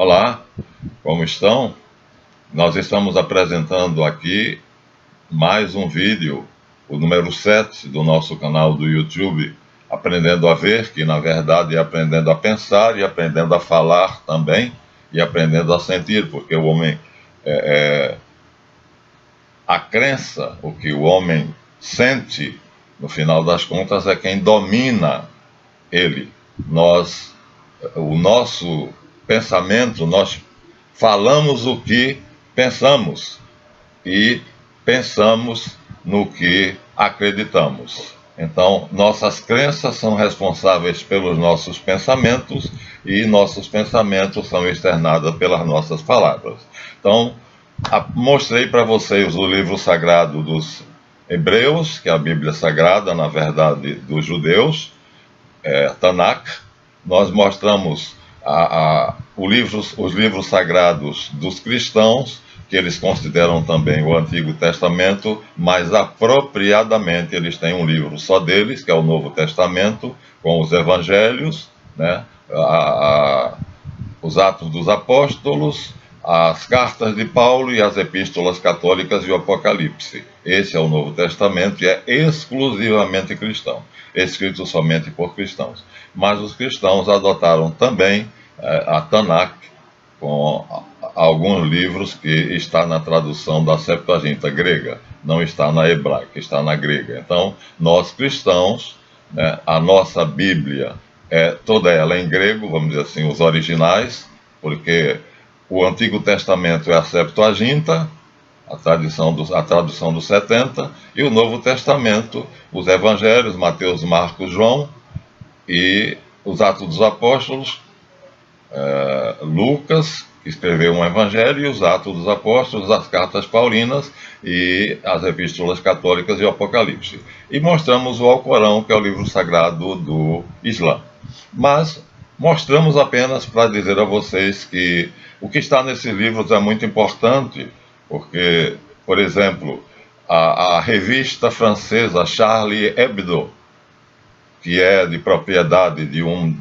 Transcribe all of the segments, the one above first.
Olá, como estão? Nós estamos apresentando aqui mais um vídeo, o número 7 do nosso canal do YouTube, Aprendendo a Ver, que na verdade é aprendendo a pensar e aprendendo a falar também, e aprendendo a sentir, porque o homem, a crença, o que o homem sente, no final das contas, é quem domina ele. O nosso pensamento, nós falamos o que pensamos e pensamos no que acreditamos. Então, nossas crenças são responsáveis pelos nossos pensamentos e nossos pensamentos são externados pelas nossas palavras. Então, mostrei para vocês o livro sagrado dos Hebreus, que é a Bíblia Sagrada, na verdade, dos judeus, Tanakh. Nós mostramos os livros sagrados dos cristãos, que eles consideram também o Antigo Testamento, mas apropriadamente eles têm um livro só deles, que é o Novo Testamento, com os Evangelhos, né? Os Atos dos Apóstolos, as cartas de Paulo e as epístolas católicas e o Apocalipse. Esse é o Novo Testamento e é exclusivamente cristão, escrito somente por cristãos. Mas os cristãos adotaram também a Tanakh, com alguns livros que está na tradução da Septuaginta grega, não está na hebraica, está na grega. Então, nós cristãos, né, a nossa Bíblia toda ela em grego, vamos dizer assim, os originais, porque o Antigo Testamento é a Septuaginta, a tradução dos 70, e o Novo Testamento, os Evangelhos, Mateus, Marcos, João, e os Atos dos Apóstolos, Lucas, que escreveu um Evangelho, e os Atos dos Apóstolos, as cartas paulinas e as epístolas católicas e o Apocalipse. E mostramos o Alcorão, que é o livro sagrado do Islã. Mas mostramos apenas para dizer a vocês que o que está nesses livros é muito importante, porque, por exemplo, a revista francesa Charlie Hebdo, que é de propriedade de um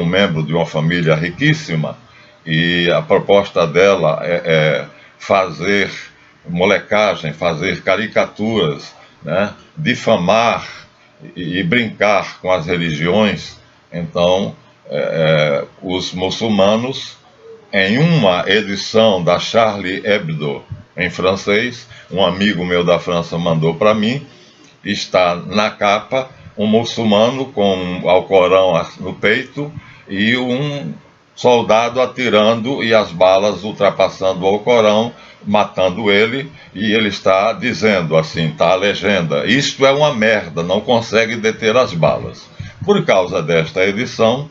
membro de uma família riquíssima, e a proposta dela é fazer molecagem, fazer caricaturas, né, difamar e brincar com as religiões. Então, os muçulmanos, em uma edição da Charlie Hebdo em francês, um amigo meu da França mandou para mim, está na capa um muçulmano com um Alcorão no peito e um soldado atirando e as balas ultrapassando o Alcorão, matando ele, e ele está dizendo assim, está a legenda: isto é uma merda, não consegue deter as balas. Por causa desta edição,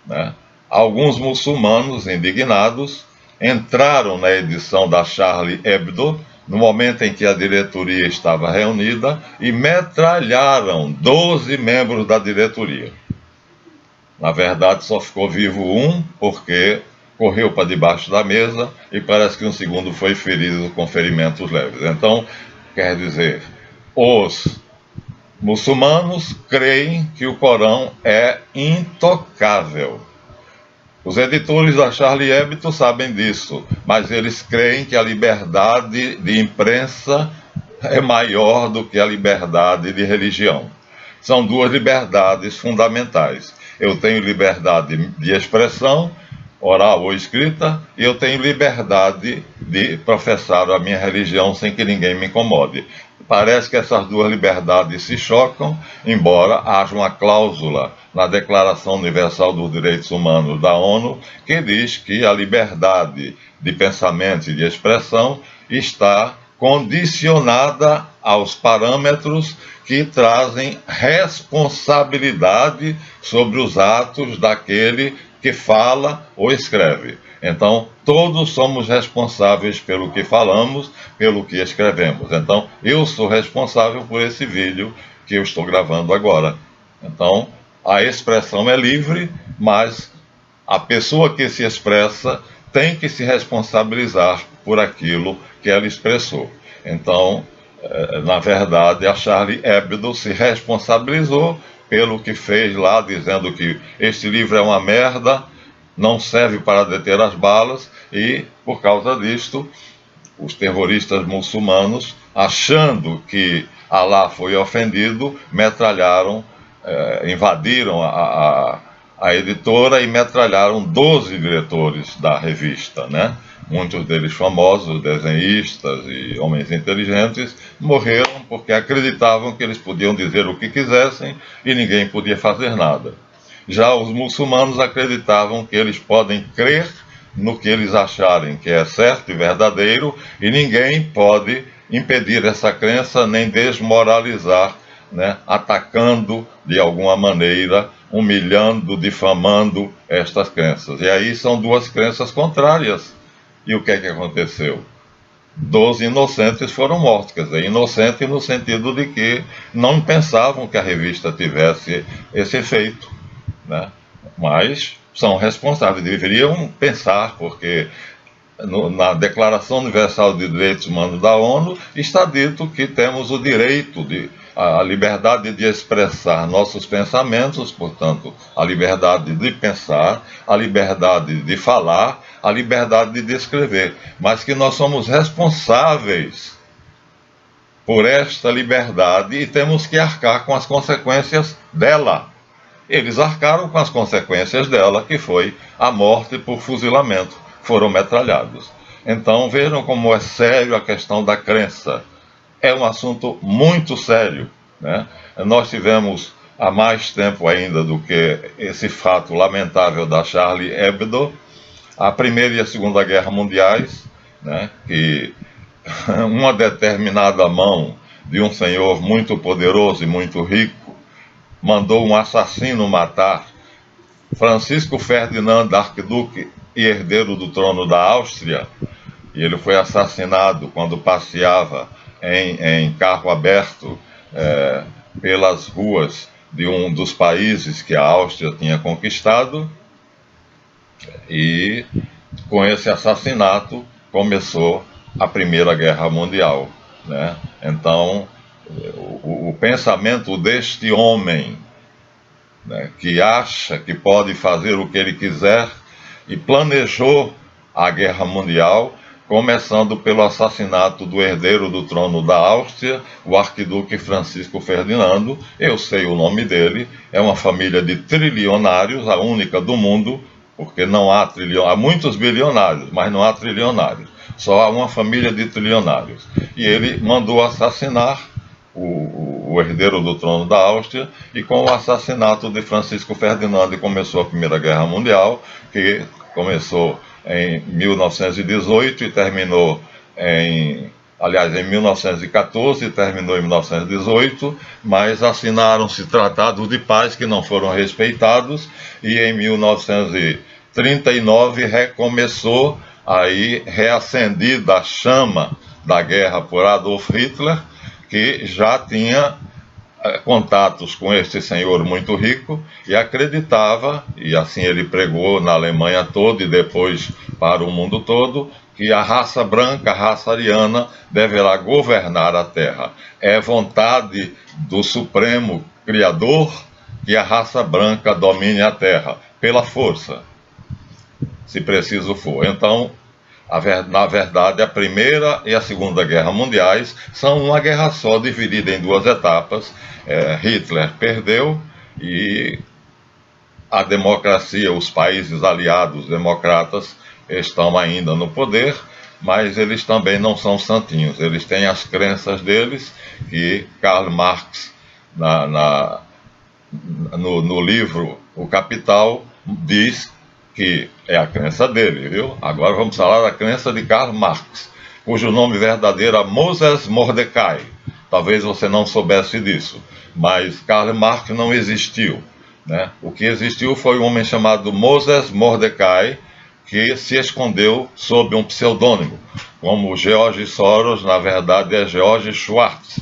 né, alguns muçulmanos indignados entraram na edição da Charlie Hebdo, no momento em que a diretoria estava reunida, e metralharam 12 membros da diretoria. Na verdade, só ficou vivo um, porque correu para debaixo da mesa e parece que um segundo foi ferido com ferimentos leves. Então, quer dizer, os muçulmanos creem que o Corão é intocável. Os editores da Charlie Hebdo sabem disso, mas eles creem que a liberdade de imprensa é maior do que a liberdade de religião. São duas liberdades fundamentais. Eu tenho liberdade de expressão, oral ou escrita, e eu tenho liberdade de professar a minha religião sem que ninguém me incomode. Parece que essas duas liberdades se chocam, embora haja uma cláusula na Declaração Universal dos Direitos Humanos da ONU que diz que a liberdade de pensamento e de expressão está condicionada aos parâmetros que trazem responsabilidade sobre os atos daquele que fala ou escreve. Então, todos somos responsáveis pelo que falamos, pelo que escrevemos. Então, eu sou responsável por esse vídeo que eu estou gravando agora. Então, a expressão é livre, mas a pessoa que se expressa tem que se responsabilizar por aquilo que ela expressou. Então, na verdade, a Charlie Hebdo se responsabilizou pelo que fez lá, dizendo que este livro é uma merda, não serve para deter as balas e, por causa disto, os terroristas muçulmanos, achando que Alá foi ofendido, metralharam, invadiram a editora e metralharam 12 diretores da revista, né? Muitos deles famosos, desenhistas e homens inteligentes, morreram porque acreditavam que eles podiam dizer o que quisessem e ninguém podia fazer nada. Já os muçulmanos acreditavam que eles podem crer no que eles acharem que é certo e verdadeiro, e ninguém pode impedir essa crença nem desmoralizar, né, atacando de alguma maneira, humilhando, difamando estas crenças. E aí são duas crenças contrárias. E o que é que aconteceu? 12 inocentes foram mortos, quer dizer, inocente no sentido de que não pensavam que a revista tivesse esse efeito, né? Mas são responsáveis, deveriam pensar, porque na Declaração Universal de Direitos Humanos da ONU está dito que temos o direito a liberdade de expressar nossos pensamentos, portanto, a liberdade de pensar, a liberdade de falar, a liberdade de escrever, mas que nós somos responsáveis por esta liberdade e temos que arcar com as consequências dela. Eles arcaram com as consequências dela, que foi a morte por fuzilamento, foram metralhados. Então vejam como é sério a questão da crença. É um assunto muito sério, né? Nós tivemos há mais tempo ainda do que esse fato lamentável da Charlie Hebdo, a Primeira e a Segunda Guerra Mundiais, né? Que uma determinada mão de um senhor muito poderoso e muito rico mandou um assassino matar Francisco Ferdinand, arquiduque e herdeiro do trono da Áustria, e ele foi assassinado quando passeava em carro aberto pelas ruas de um dos países que a Áustria tinha conquistado, e com esse assassinato começou a Primeira Guerra Mundial, né? Então, o pensamento deste homem, né, que acha que pode fazer o que ele quiser e planejou a Guerra Mundial, começando pelo assassinato do herdeiro do trono da Áustria, o arquiduque Francisco Ferdinando. Eu sei o nome dele, é uma família de trilionários, a única do mundo, porque não há trilionários, há muitos bilionários, mas não há trilionários, só há uma família de trilionários. E ele mandou assassinar o herdeiro do trono da Áustria, e com o assassinato de Francisco Ferdinando começou a Primeira Guerra Mundial, que começou em 1918 e terminou em 1914 e terminou em 1918, mas assinaram-se tratados de paz que não foram respeitados, e em 1939 recomeçou, aí reacendida a chama da guerra por Adolf Hitler, que já tinha contatos com este senhor muito rico e acreditava, e assim ele pregou na Alemanha toda e depois para o mundo todo, que a raça branca, a raça ariana, deverá governar a Terra. É vontade do Supremo Criador que a raça branca domine a Terra, pela força, se preciso for. Então, na verdade, a Primeira e a Segunda Guerra Mundiais são uma guerra só, dividida em duas etapas. Hitler perdeu e a democracia, os países aliados democratas estão ainda no poder, mas eles também não são santinhos. Eles têm as crenças deles, que Karl Marx, no livro O Capital, diz que é a crença dele, viu? Agora vamos falar da crença de Karl Marx, cujo nome verdadeiro é Moses Mordecai. Talvez você não soubesse disso, mas Karl Marx não existiu, né? O que existiu foi um homem chamado Moses Mordecai, que se escondeu sob um pseudônimo, como George Soros, na verdade é George Schwartz,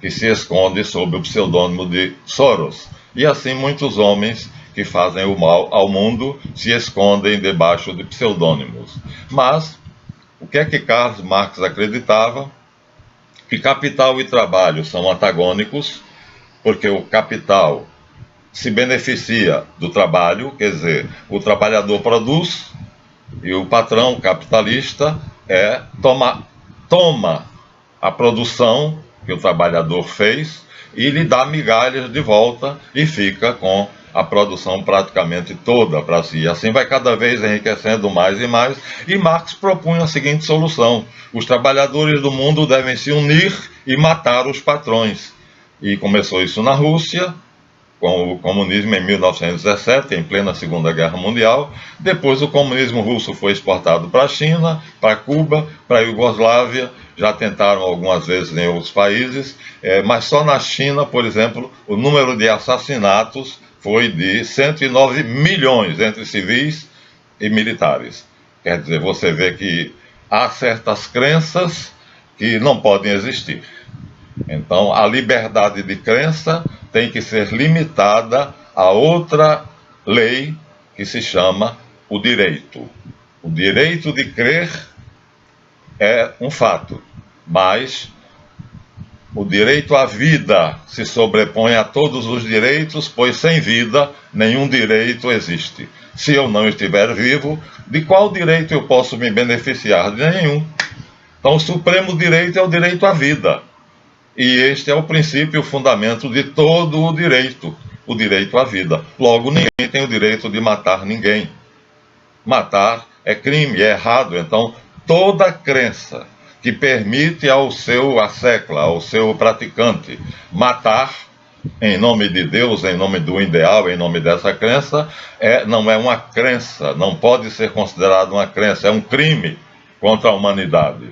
que se esconde sob o pseudônimo de Soros. E assim muitos homens que fazem o mal ao mundo se escondem debaixo de pseudônimos. Mas o que é que Karl Marx acreditava? Que capital e trabalho são antagônicos, porque o capital se beneficia do trabalho, quer dizer, o trabalhador produz e o patrão capitalista toma a produção que o trabalhador fez e lhe dá migalhas de volta e fica com a produção praticamente toda para si. Assim vai cada vez enriquecendo mais e mais. E Marx propunha a seguinte solução: os trabalhadores do mundo devem se unir e matar os patrões. E começou isso na Rússia, com o comunismo em 1917, em plena Segunda Guerra Mundial. Depois o comunismo russo foi exportado para a China, para Cuba, para a Iugoslávia, já tentaram algumas vezes em outros países, mas só na China, por exemplo, o número de assassinatos foi de 109 milhões entre civis e militares. Quer dizer, você vê que há certas crenças que não podem existir. Então, a liberdade de crença tem que ser limitada a outra lei que se chama o direito. O direito de crer é um fato, mas o direito à vida se sobrepõe a todos os direitos, pois sem vida nenhum direito existe. Se eu não estiver vivo, de qual direito eu posso me beneficiar? De nenhum. Então, o supremo direito é o direito à vida. E este é o princípio, o fundamento de todo o direito à vida. Logo, ninguém tem o direito de matar ninguém. Matar é crime, é errado. Então, toda crença que permite ao seu assecla, ao seu praticante, matar em nome de Deus, em nome do ideal, em nome dessa crença, não é uma crença, não pode ser considerado uma crença, é um crime contra a humanidade.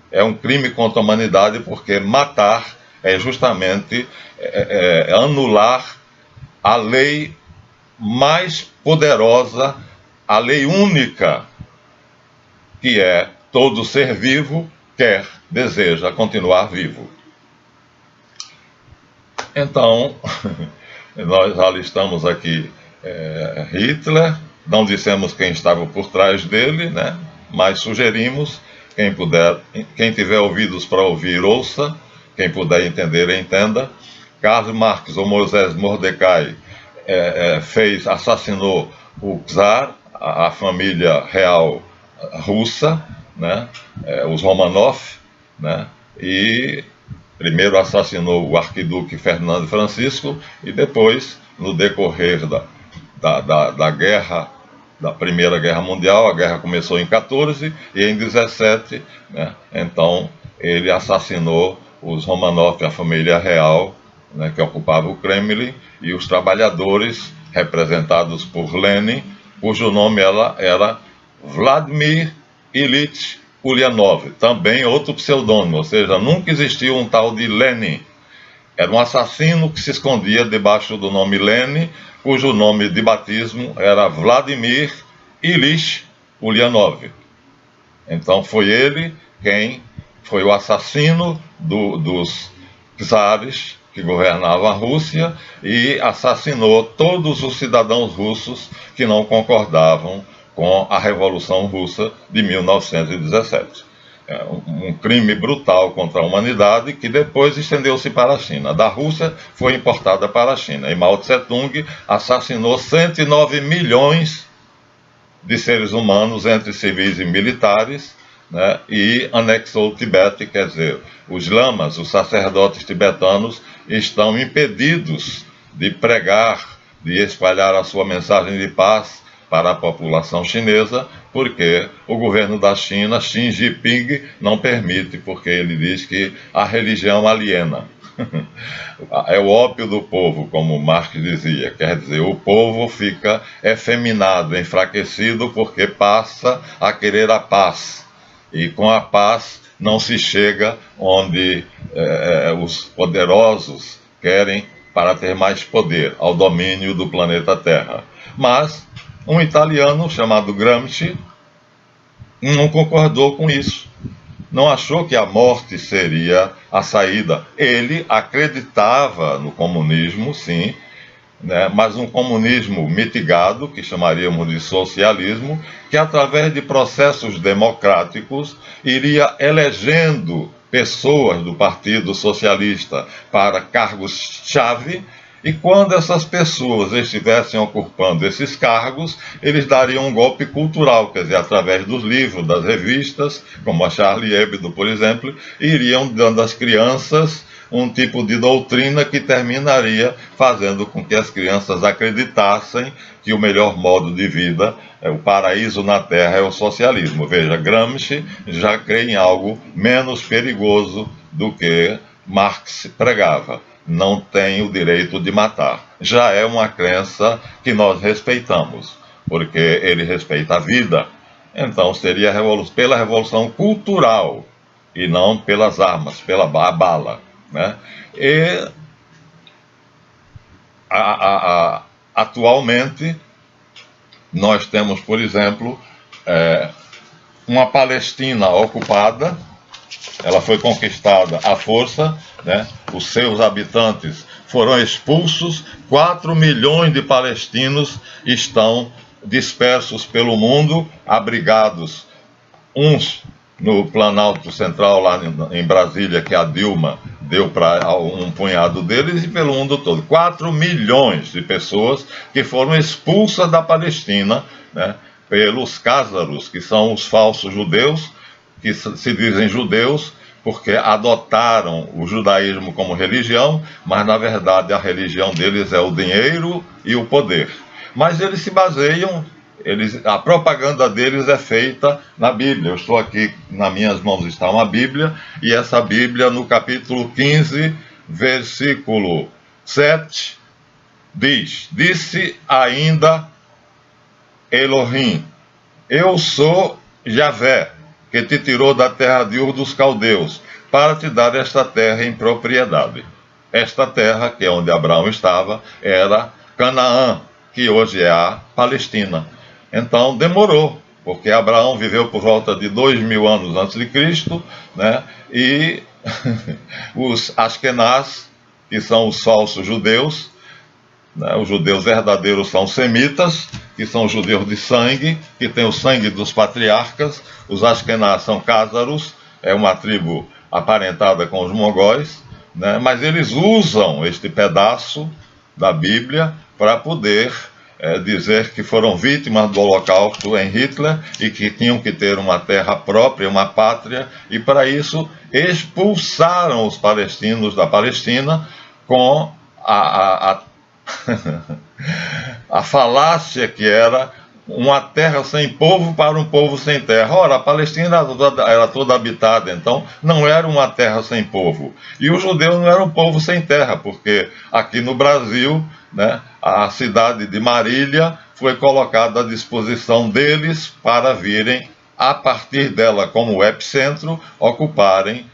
É um crime contra a humanidade porque matar é justamente anular a lei mais poderosa, a lei única, que é todo ser vivo deseja continuar vivo. Então, nós alistamos aqui Hitler, não dissemos quem estava por trás dele, né? Mas sugerimos. Quem tiver ouvidos para ouvir, ouça. Quem puder entender, entenda. Karl Marx ou Moisés Mordecai assassinou o czar, a família real russa, né? Os Romanov, né? E primeiro assassinou o arquiduque Fernando Francisco e depois, no decorrer da guerra, da Primeira Guerra Mundial, a guerra começou em 14 e em 17, né, então ele assassinou os Romanov, a família real, né, que ocupava o Kremlin, e os trabalhadores, representados por Lenin, cujo nome era Vladimir Ilyich Ulyanov, também outro pseudônimo, ou seja, nunca existiu um tal de Lenin. Era um assassino que se escondia debaixo do nome Lenin, cujo nome de batismo era Vladimir Ilyich Ulyanov. Então foi ele quem foi o assassino dos czares que governavam a Rússia e assassinou todos os cidadãos russos que não concordavam com a Revolução Russa de 1917. Um crime brutal contra a humanidade que depois estendeu-se para a China. Da Rússia foi importada para a China. E Mao Tse-tung assassinou 109 milhões de seres humanos, entre civis e militares, né, e anexou o Tibete, quer dizer, os lamas, os sacerdotes tibetanos, estão impedidos de pregar, de espalhar a sua mensagem de paz para a população chinesa, porque o governo da China, Xi Jinping, não permite, porque ele diz que a religião aliena. É o ópio do povo, como Marx dizia, quer dizer, o povo fica efeminado, enfraquecido, porque passa a querer a paz, e com a paz não se chega onde os poderosos querem para ter mais poder, ao domínio do planeta Terra. Mas um italiano chamado Gramsci não concordou com isso. Não achou que a morte seria a saída. Ele acreditava no comunismo, sim, né, mas um comunismo mitigado, que chamaríamos de socialismo, que através de processos democráticos iria elegendo pessoas do Partido Socialista para cargos-chave E quando essas pessoas estivessem ocupando esses cargos, eles dariam um golpe cultural, quer dizer, através dos livros, das revistas, como a Charlie Hebdo, por exemplo, iriam dando às crianças um tipo de doutrina que terminaria fazendo com que as crianças acreditassem que o melhor modo de vida, o paraíso na Terra, é o socialismo. Veja, Gramsci já crê em algo menos perigoso do que Marx pregava. Não tem o direito de matar. Já é uma crença que nós respeitamos, porque ele respeita a vida. Então seria pela revolução cultural e não pelas armas, pela bala, né? E atualmente nós temos, por exemplo, uma Palestina ocupada. Ela foi conquistada à força, né? Os seus habitantes foram expulsos, 4 milhões de palestinos estão dispersos pelo mundo, abrigados, uns no Planalto Central, lá em Brasília, que a Dilma deu para um punhado deles, e pelo mundo todo. 4 milhões de pessoas que foram expulsas da Palestina, né, pelos cázaros, que são os falsos judeus, que se dizem judeus porque adotaram o judaísmo como religião, mas na verdade a religião deles é o dinheiro e o poder. Mas eles se baseiam, a propaganda deles é feita na Bíblia. Eu estou aqui, nas minhas mãos está uma Bíblia, e essa Bíblia, no capítulo 15, versículo 7, diz: disse ainda Elohim, eu sou Javé, que te tirou da terra de Ur dos Caldeus, para te dar esta terra em propriedade. Esta terra, que é onde Abraão estava, era Canaã, que hoje é a Palestina. Então demorou, porque Abraão viveu por volta de 2000 anos antes de Cristo, né? E os Askenaz, que são os falsos judeus, né? Os judeus verdadeiros são semitas, que são judeus de sangue, que têm o sangue dos patriarcas. Os Askenaz são cázaros, é uma tribo aparentada com os mongóis, né? Mas eles usam este pedaço da Bíblia para poder dizer que foram vítimas do Holocausto em Hitler e que tinham que ter uma terra própria, uma pátria, e para isso expulsaram os palestinos da Palestina com a falácia que era uma terra sem povo para um povo sem terra. Ora, a Palestina era toda habitada, então não era uma terra sem povo. E os judeus não eram um povo sem terra, porque aqui no Brasil, né, a cidade de Marília foi colocada à disposição deles para virem, a partir dela, como epicentro, ocuparem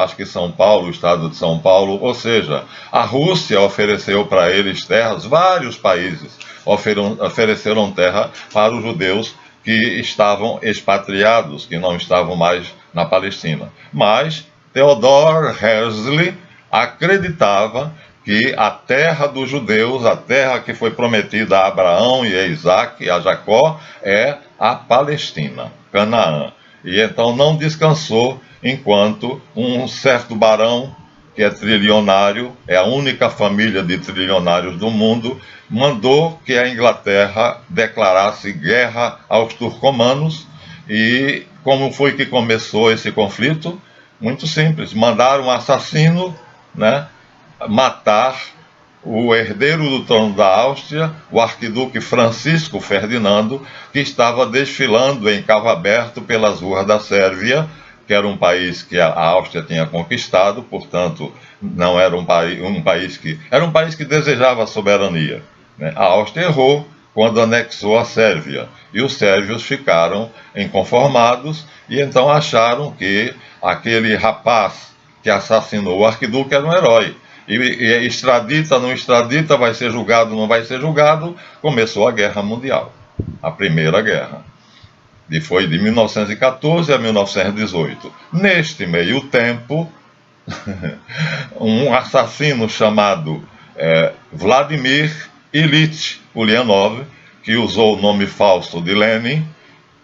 acho que São Paulo, o estado de São Paulo. Ou seja, a Rússia ofereceu para eles terras, vários países ofereceram terra para os judeus que estavam expatriados, que não estavam mais na Palestina. Mas Theodor Herzl acreditava que a terra dos judeus, a terra que foi prometida a Abraão e a Isaac e a Jacó, é a Palestina, Canaã. E então não descansou enquanto um certo barão, que é trilionário, é a única família de trilionários do mundo, mandou que a Inglaterra declarasse guerra aos turcomanos. E como foi que começou esse conflito? Muito simples, mandaram um assassino, né, matar o herdeiro do trono da Áustria, o arquiduque Francisco Ferdinando, que estava desfilando em carro aberto pelas ruas da Sérvia, que era um país que a Áustria tinha conquistado, portanto, não era um país que desejava a soberania, né? A Áustria errou quando anexou a Sérvia, e os sérvios ficaram inconformados e então acharam que aquele rapaz que assassinou o arquiduque era um herói. E extradita, não extradita, vai ser julgado, não vai ser julgado. Começou a Guerra Mundial, a Primeira Guerra. E foi de 1914 a 1918. Neste meio tempo, um assassino chamado Vladimir Ilyich Ulyanov, que usou o nome falso de Lenin,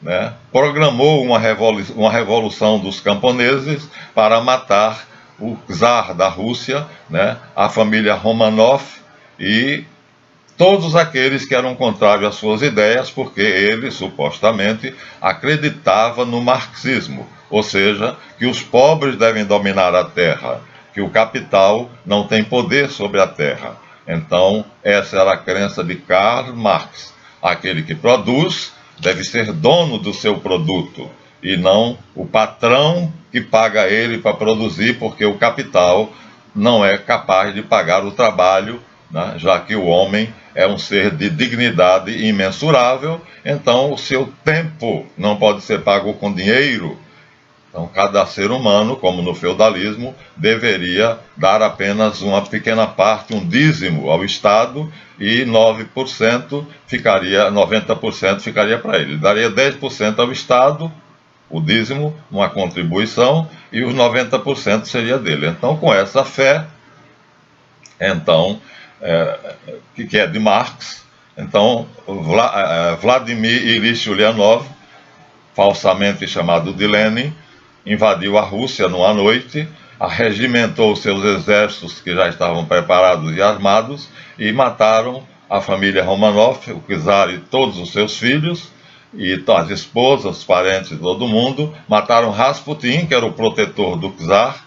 né, programou uma revolução dos camponeses para matar o czar da Rússia, né, a família Romanov, e todos aqueles que eram contrários às suas ideias, porque ele, supostamente, acreditava no marxismo, ou seja, que os pobres devem dominar a terra, que o capital não tem poder sobre a terra. Então, essa era a crença de Karl Marx. Aquele que produz deve ser dono do seu produto, e não o patrão que paga ele para produzir, porque o capital não é capaz de pagar o trabalho, né? Já que o homem é um ser de dignidade imensurável, então o seu tempo não pode ser pago com dinheiro. Então, cada ser humano, como no feudalismo, deveria dar apenas uma pequena parte, um dízimo ao Estado, e 90% ficaria para ele. Ele daria 10% ao Estado, o dízimo, uma contribuição, e os 90% seria dele. Então, com essa fé, então, que é de Marx, então, Vladimir Ilyich Ulyanov, falsamente chamado de Lenin, invadiu a Rússia numa noite, arregimentou seus exércitos que já estavam preparados e armados e mataram a família Romanov, o czar e todos os seus filhos, e as esposas, os parentes, todo mundo. Mataram Rasputin, que era o protetor do czar,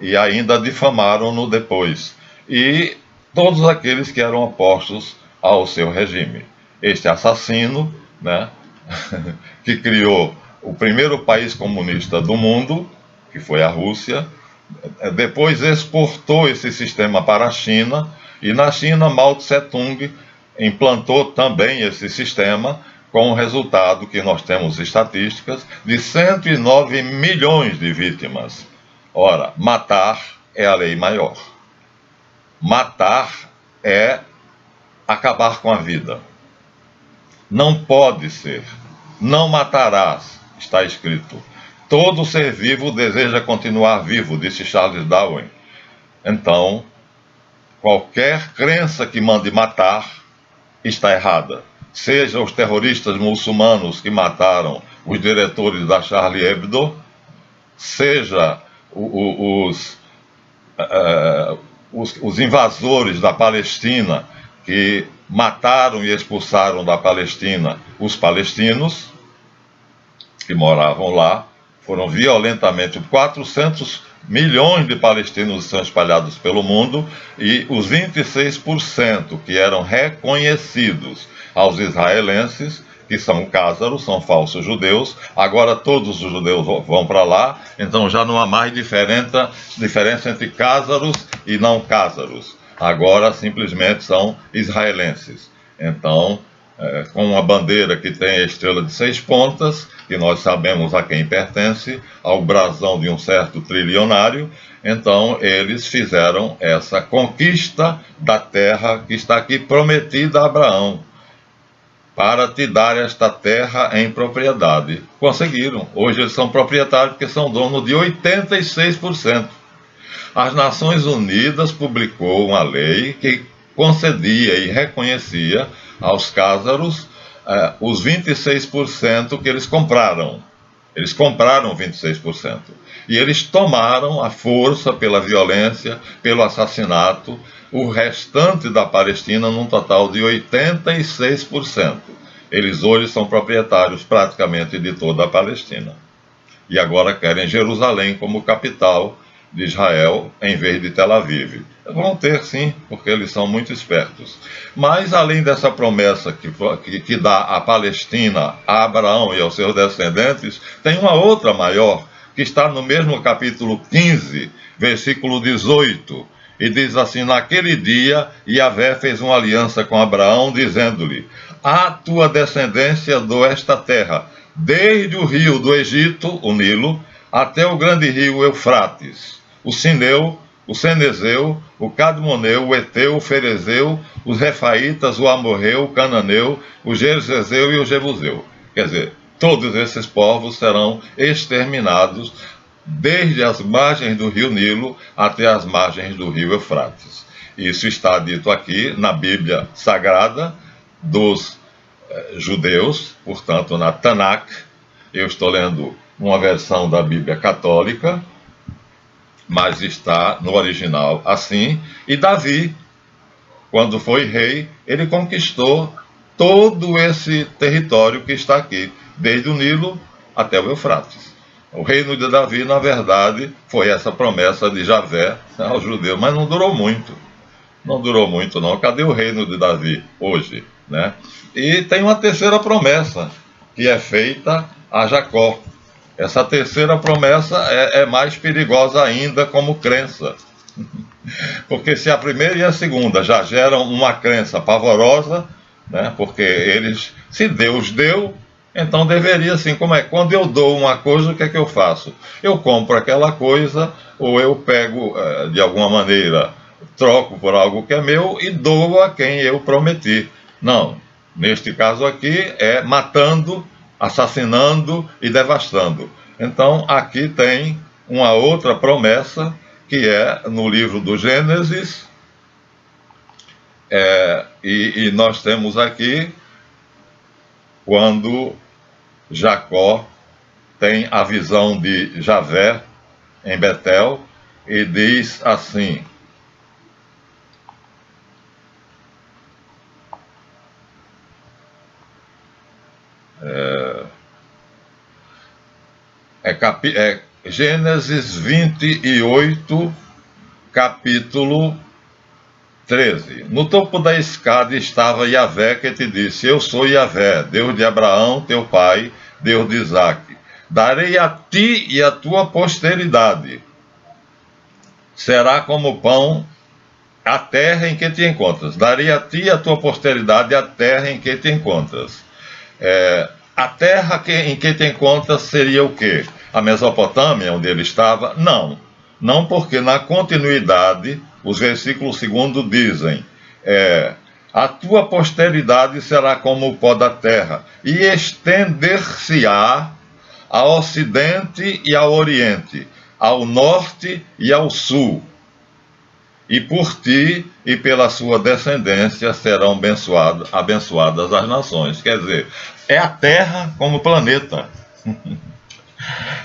e ainda difamaram-no depois. E todos aqueles que eram opostos ao seu regime. Este assassino, né, que criou o primeiro país comunista do mundo, que foi a Rússia, depois exportou esse sistema para a China, e na China Mao Tse-tung implantou também esse sistema, com o resultado que nós temos estatísticas de 109 milhões de vítimas. Ora, matar é a lei maior. Matar é acabar com a vida. Não pode ser. Não matarás, está escrito. Todo ser vivo deseja continuar vivo, disse Charles Darwin. Então, qualquer crença que mande matar está errada. Seja os terroristas muçulmanos que mataram os diretores da Charlie Hebdo, seja os invasores da Palestina que mataram e expulsaram da Palestina os palestinos que moravam lá, foram violentamente. 400 milhões de palestinos são espalhados pelo mundo, e os 26% que eram reconhecidos aos israelenses, que são cázaros, são falsos judeus, agora todos os judeus vão para lá, então já não há mais diferença entre cázaros e não cázaros. Agora simplesmente são israelenses. Então, com uma bandeira que tem a estrela de 6 pontas, que nós sabemos a quem pertence, ao brasão de um certo trilionário. Então eles fizeram essa conquista da terra que está aqui prometida a Abraão, para te dar esta terra em propriedade. Conseguiram. Hoje eles são proprietários porque são donos de 86%. As Nações Unidas publicou uma lei que concedia e reconhecia aos cázaros os 26% que eles compraram. Eles compraram 26%. E eles tomaram à força, pela violência, pelo assassinato, o restante da Palestina, num total de 86%. Eles hoje são proprietários praticamente de toda a Palestina. E agora querem Jerusalém como capital de Israel, em vez de Tel Aviv. Vão ter sim, porque eles são muito espertos. Mas além dessa promessa que dá a Palestina a Abraão e aos seus descendentes, tem uma outra maior, que está no mesmo capítulo 15, versículo 18, e diz assim: naquele dia Yahvé fez uma aliança com Abraão, dizendo-lhe: à tua descendência dou esta terra, desde o rio do Egito, o Nilo, até o grande rio Eufrates, o Sineu, o Cenezeu, o Cadmoneu, o Eteu, o Ferezeu, os Refaítas, o Amorreu, o Cananeu, o Gerizeu e o Jebuseu. Quer dizer, todos esses povos serão exterminados desde as margens do rio Nilo até as margens do rio Eufrates. Isso está dito aqui na Bíblia Sagrada dos judeus, portanto na Tanakh. Eu estou lendo uma versão da Bíblia católica, mas está no original assim. E Davi, quando foi rei, ele conquistou todo esse território que está aqui, desde o Nilo até o Eufrates. O reino de Davi, na verdade, foi essa promessa de Javé aos judeus, mas não durou muito. Não durou muito, não. Cadê o reino de Davi hoje, né? E tem uma terceira promessa que é feita a Jacó. Essa terceira promessa é mais perigosa ainda como crença. Porque se a primeira e a segunda já geram uma crença pavorosa, né? Porque eles, se Deus deu, então deveria sim. Como é? Quando eu dou uma coisa, o que é que eu faço? Eu compro aquela coisa, ou eu pego, de alguma maneira, troco por algo que é meu e dou a quem eu prometi. Não, neste caso aqui é matando, assassinando e devastando. Então aqui tem uma outra promessa, que é no livro do Gênesis, e nós temos aqui quando Jacó tem a visão de Javé em Betel e diz assim, Gênesis 28, capítulo 13. No topo da escada estava Yahvé, que te disse: Eu sou Yahvé, Deus de Abraão, teu pai, Deus de Isaque. Darei a ti e a tua posteridade. Será como pão a terra em que te encontras. Darei a ti e a tua posteridade a terra em que te encontras. A terra em que te encontras seria o quê? A Mesopotâmia, onde ele estava? Não. Não, porque na continuidade, os versículos 2 dizem, a tua posteridade será como o pó da terra, e estender-se-á ao ocidente e ao oriente, ao norte e ao sul. E por ti e pela sua descendência serão abençoadas as nações. Quer dizer, é a Terra como planeta.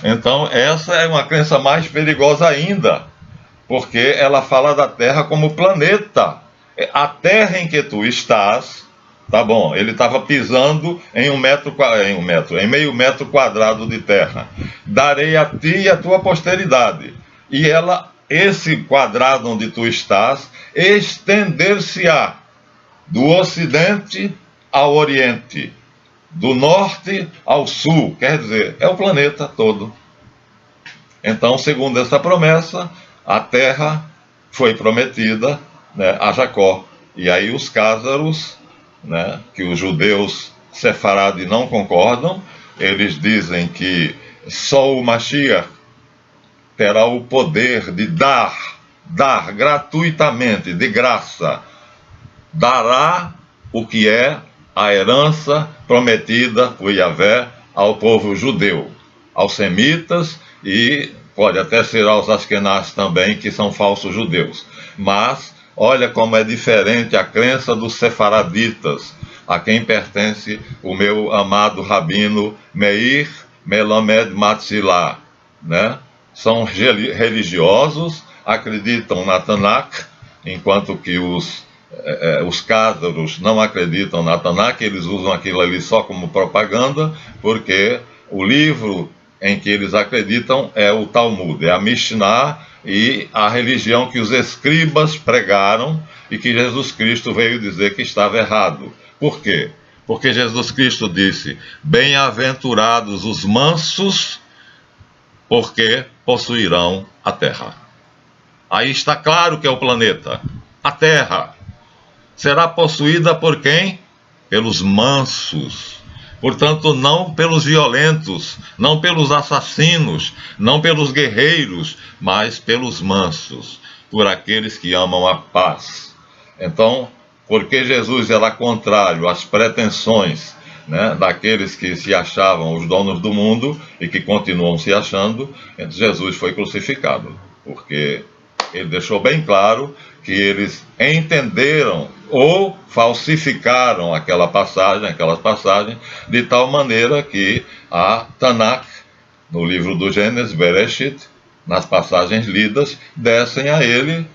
Então, essa é uma crença mais perigosa ainda, porque ela fala da Terra como planeta. A terra em que tu estás, tá bom, ele estava pisando em meio metro quadrado de terra. Darei a ti e a tua posteridade. E esse quadrado onde tu estás, estender-se-á do ocidente ao oriente, do norte ao sul, quer dizer, é o planeta todo. Então, segundo essa promessa, a terra foi prometida, né, a Jacó. E aí os cázaros, né, que os judeus sefarade não concordam, eles dizem que só o Mashiach terá o poder de dar gratuitamente, de graça, dará o que é a herança prometida por Yahvé ao povo judeu, aos semitas e pode até ser aos askenazes também, que são falsos judeus. Mas olha como é diferente a crença dos sefaraditas, a quem pertence o meu amado rabino Meir Melamed Matzilah, né? São religiosos, acreditam na Tanakh, enquanto que os cázaros não acreditam na Tanakh, eles usam aquilo ali só como propaganda, porque o livro em que eles acreditam é o Talmud, é a Mishnah e a religião que os escribas pregaram e que Jesus Cristo veio dizer que estava errado. Por quê? Porque Jesus Cristo disse: bem-aventurados os mansos, porque possuirão a terra. Aí está claro que é o planeta. A terra será possuída por quem? Pelos mansos. Portanto, não pelos violentos, não pelos assassinos, não pelos guerreiros, mas pelos mansos, por aqueles que amam a paz. Então, porque Jesus era contrário às pretensões, né, daqueles que se achavam os donos do mundo e que continuam se achando, Jesus foi crucificado, porque ele deixou bem claro que eles entenderam ou falsificaram aquelas passagens, de tal maneira que a Tanakh, no livro do Gênesis, Bereshit, nas passagens lidas, dessem a ele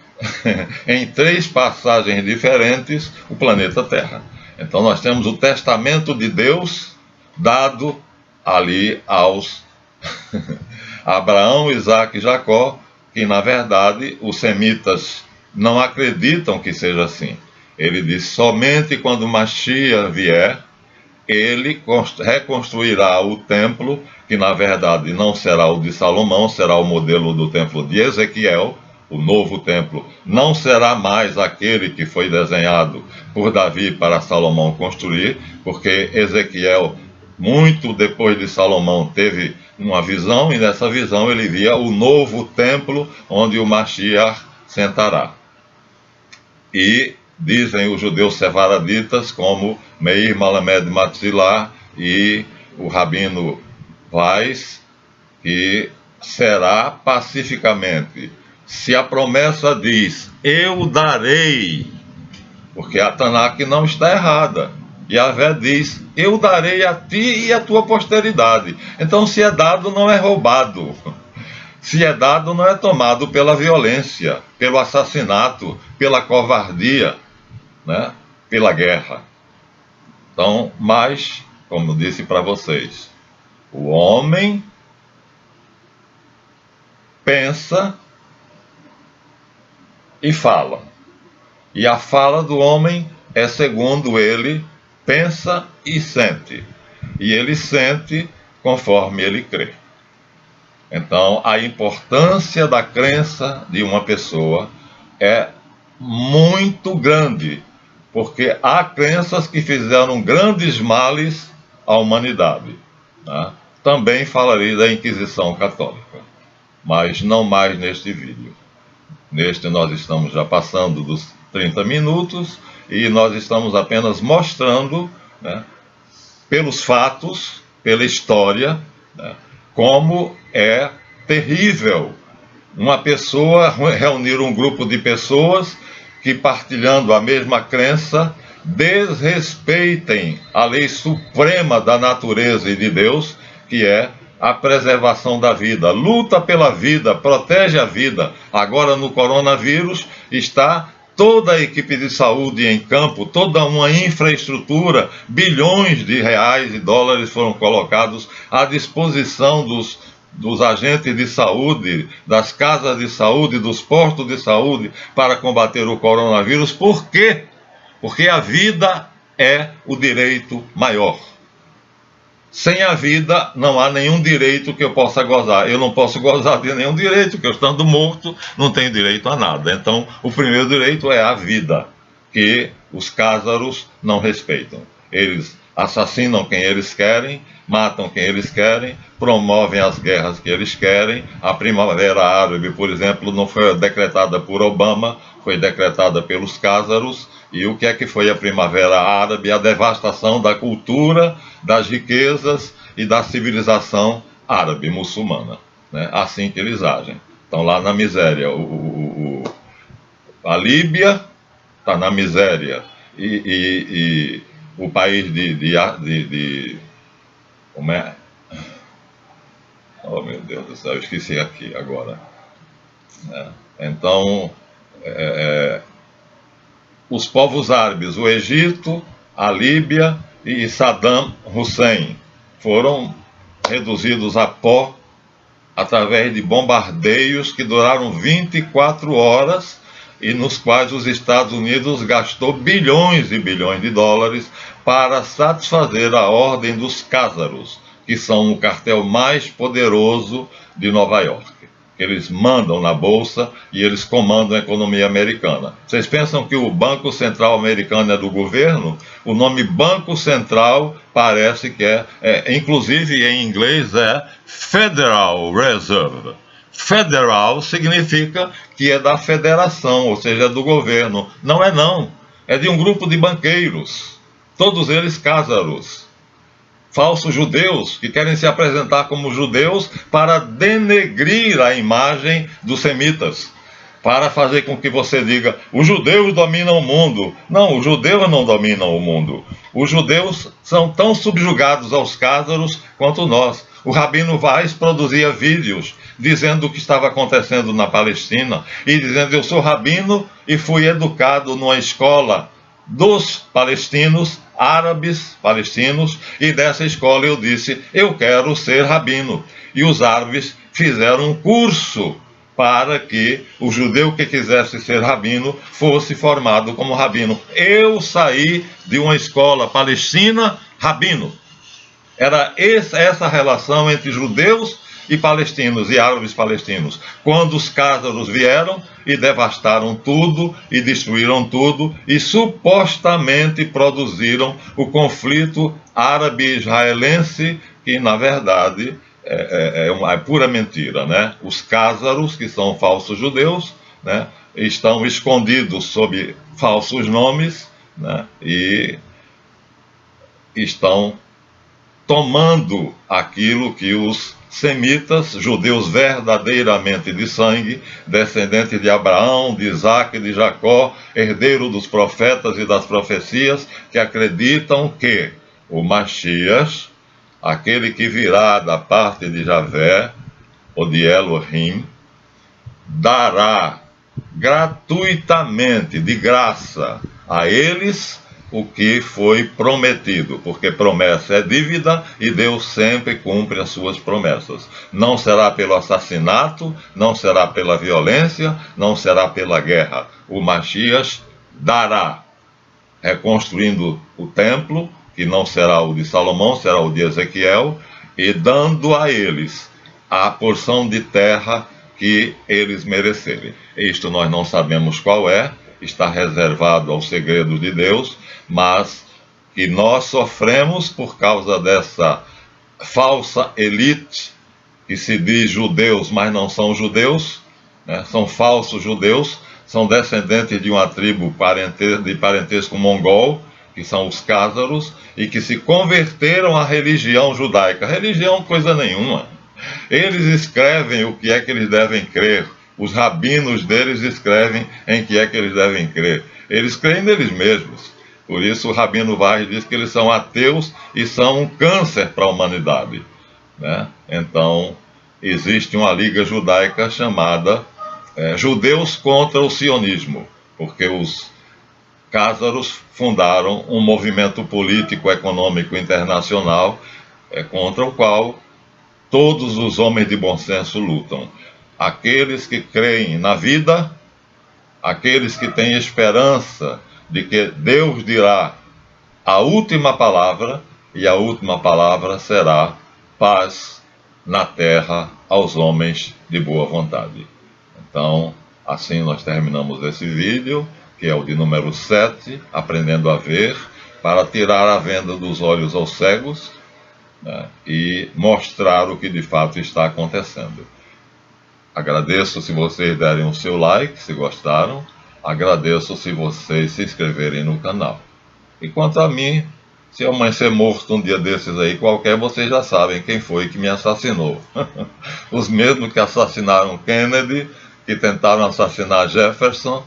em 3 passagens diferentes o planeta Terra. Então nós temos o testamento de Deus dado ali aos Abraão, Isaque e Jacó, que na verdade os semitas não acreditam que seja assim. Ele diz: somente quando Mashiach vier, ele reconstruirá o templo, que na verdade não será o de Salomão, será o modelo do templo de Ezequiel. O novo templo não será mais aquele que foi desenhado por Davi para Salomão construir, porque Ezequiel, muito depois de Salomão, teve uma visão, e nessa visão ele via o novo templo onde o Mashiach sentará. E dizem os judeus sefaraditas, como Meir Malamed Matzilah e o Rabino Weiss, que será pacificamente. Se a promessa diz, eu darei, porque a Tanakh não está errada. Yahvé diz, eu darei a ti e a tua posteridade. Então, se é dado, não é roubado. Se é dado, não é tomado pela violência, pelo assassinato, pela covardia, né? Pela guerra. Então, mas, como disse para vocês, o homem pensa e fala. E a fala do homem é segundo ele pensa e sente. E ele sente conforme ele crê. Então, a importância da crença de uma pessoa é muito grande, porque há crenças que fizeram grandes males à humanidade, né? Também falarei da Inquisição Católica, mas não mais neste vídeo. Neste nós estamos já passando dos 30 minutos e nós estamos apenas mostrando, né, pelos fatos, pela história, né, como é terrível uma pessoa reunir um grupo de pessoas que, partilhando a mesma crença, desrespeitem a lei suprema da natureza e de Deus, que é a preservação da vida. Luta pela vida, protege a vida. Agora, no coronavírus, está toda a equipe de saúde em campo, toda uma infraestrutura, bilhões de reais e dólares foram colocados à disposição dos agentes de saúde, das casas de saúde, dos postos de saúde, para combater o coronavírus. Por quê? Porque a vida é o direito maior. Sem a vida não há nenhum direito que eu possa gozar. Eu não posso gozar de nenhum direito, porque eu estando morto não tenho direito a nada. Então, o primeiro direito é a vida, que os cázaros não respeitam. Eles assassinam quem eles querem, matam quem eles querem, promovem as guerras que eles querem. A Primavera Árabe, por exemplo, não foi decretada por Obama, foi decretada pelos cázaros. E o que é que foi a Primavera Árabe? A devastação da cultura, das riquezas e da civilização árabe, muçulmana, né? Assim que eles agem. Estão lá na miséria. A Líbia está na miséria. E o país como é? Oh, meu Deus do céu, eu esqueci aqui agora. Então, os povos árabes, o Egito, a Líbia e Saddam Hussein foram reduzidos a pó através de bombardeios que duraram 24 horas e nos quais os Estados Unidos gastou bilhões e bilhões de dólares para satisfazer a ordem dos cázaros, que são o cartel mais poderoso de Nova York. Eles mandam na bolsa e eles comandam a economia americana. Vocês pensam que o Banco Central americano é do governo? O nome Banco Central parece que inclusive em inglês é Federal Reserve. Federal significa que é da federação, ou seja, é do governo. Não é não, é de um grupo de banqueiros, todos eles cázaros. Falsos judeus que querem se apresentar como judeus para denegrir a imagem dos semitas. para fazer com que você diga: os judeus dominam o mundo. Não, os judeus não dominam o mundo. Os judeus são tão subjugados aos cázaros quanto nós. O Rabino Vaz produzia vídeos dizendo o que estava acontecendo na Palestina e dizendo: eu sou rabino e fui educado numa escola dos palestinos, árabes palestinos, e dessa escola eu disse: eu quero ser rabino. E os árabes fizeram um curso para que o judeu que quisesse ser rabino fosse formado como rabino. Eu saí de uma escola palestina rabino. Era essa relação entre judeus e palestinos, e árabes palestinos, quando os cázaros vieram e devastaram tudo, e destruíram tudo, e supostamente produziram o conflito árabe-israelense, que na verdade é pura mentira, né? Os cázaros, que são falsos judeus, né, estão escondidos sob falsos nomes, né, e estão tomando aquilo que os semitas, judeus verdadeiramente de sangue, descendentes de Abraão, de Isaac e de Jacó, herdeiro dos profetas e das profecias, que acreditam que o Mashiach, aquele que virá da parte de Javé, ou de Elohim, dará gratuitamente, de graça, a eles o que foi prometido, porque promessa é dívida e Deus sempre cumpre as suas promessas. Não será pelo assassinato, não será pela violência, não será pela guerra. O Mashiach dará, reconstruindo o templo, que não será o de Salomão, será o de Ezequiel, e dando a eles a porção de terra que eles merecerem. Isto nós não sabemos qual é, está reservado ao segredo de Deus, mas que nós sofremos por causa dessa falsa elite que se diz judeus, mas não são judeus, né? São falsos judeus, são descendentes de uma tribo de parentesco mongol, que são os cázaros, e que se converteram à religião judaica. Religião coisa nenhuma. Eles escrevem o que é que eles devem crer. Os rabinos deles escrevem em que é que eles devem crer. Eles creem neles mesmos. Por isso o Rabino Vaz diz que eles são ateus e são um câncer para a humanidade, né? Então, existe uma liga judaica chamada Judeus contra o Sionismo, porque os cázaros fundaram um movimento político econômico internacional contra o qual todos os homens de bom senso lutam. Aqueles que creem na vida, aqueles que têm esperança de que Deus dirá a última palavra, e a última palavra será paz na terra aos homens de boa vontade. Então, assim nós terminamos esse vídeo, que é o de número 7, Aprendendo a Ver, para tirar a venda dos olhos aos cegos, né, e mostrar o que de fato está acontecendo. Agradeço se vocês derem o seu like, se gostaram. Agradeço se vocês se inscreverem no canal. E quanto a mim, se eu amanhecer morto um dia desses aí qualquer, vocês já sabem quem foi que me assassinou. Os mesmos que assassinaram Kennedy, que tentaram assassinar Jefferson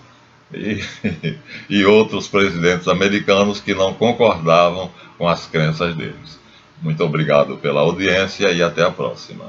e outros presidentes americanos que não concordavam com as crenças deles. Muito obrigado pela audiência e até a próxima.